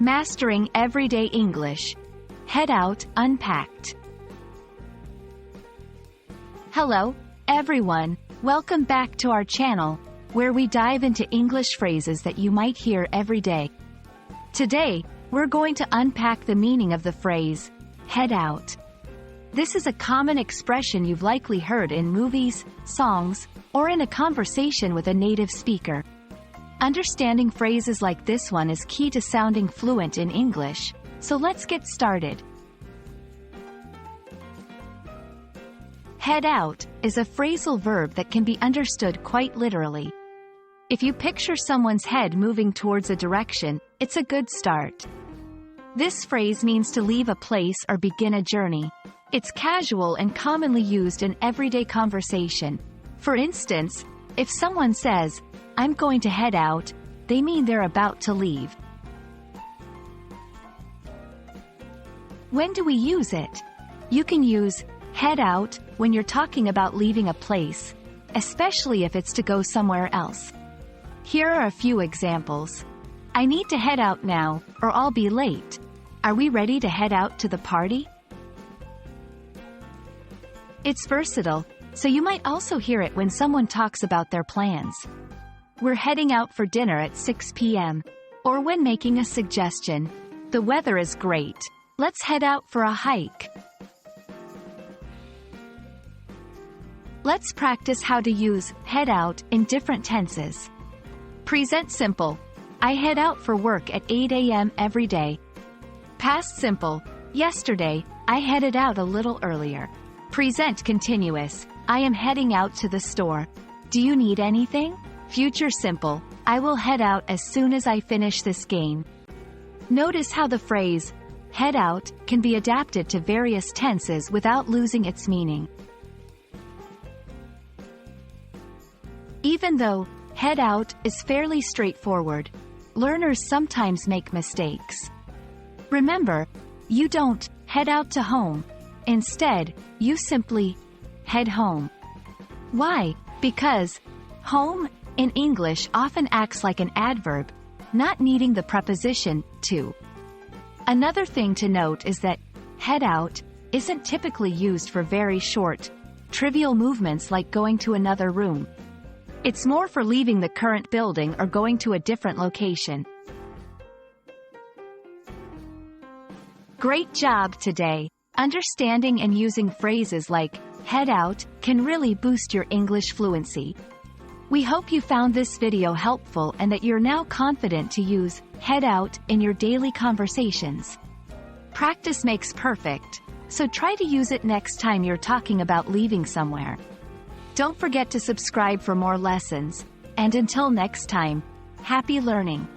Mastering Everyday English. Head out, Unpacked. Hello, everyone. Welcome back to our channel, where we dive into English phrases that you might hear every day. Today, we're going to unpack the meaning of the phrase, head out. This is a common expression you've likely heard in movies, songs, or in a conversation with a native speaker. Understanding phrases like this one is key to sounding fluent in English, so let's get started. Head out is a phrasal verb that can be understood quite literally. If you picture someone's head moving towards a direction, it's a good start. This phrase means to leave a place or begin a journey. It's casual and commonly used in everyday conversation. For instance, if someone says, "I'm going to head out," they mean they're about to leave. When do we use it? You can use head out when you're talking about leaving a place, especially if it's to go somewhere else. Here are a few examples. "I need to head out now, or I'll be late. Are we ready to head out to the party?" It's versatile, so you might also hear it when someone talks about their plans. "We're heading out for dinner at 6 p.m. Or when making a suggestion. "The weather is great. Let's head out for a hike." Let's practice how to use head out in different tenses. Present simple. I head out for work at 8 a.m. every day. Past simple. Yesterday, I headed out a little earlier. Present continuous. I am heading out to the store. Do you need anything? Future simple. I will head out as soon as I finish this game. Notice how the phrase, head out, can be adapted to various tenses without losing its meaning. Even though head out is fairly straightforward, learners sometimes make mistakes. Remember, you don't head out to home. Instead, you simply head home. Why? Because home in English often acts like an adverb, not needing the preposition to. Another thing to note is that head out isn't typically used for very short, trivial movements like going to another room. It's more for leaving the current building or going to a different location. Great job today! Understanding and using phrases like head out can really boost your English fluency. We hope you found this video helpful and that you're now confident to use head out in your daily conversations. Practice makes perfect, so try to use it next time you're talking about leaving somewhere. Don't forget to subscribe for more lessons, and until next time, happy learning!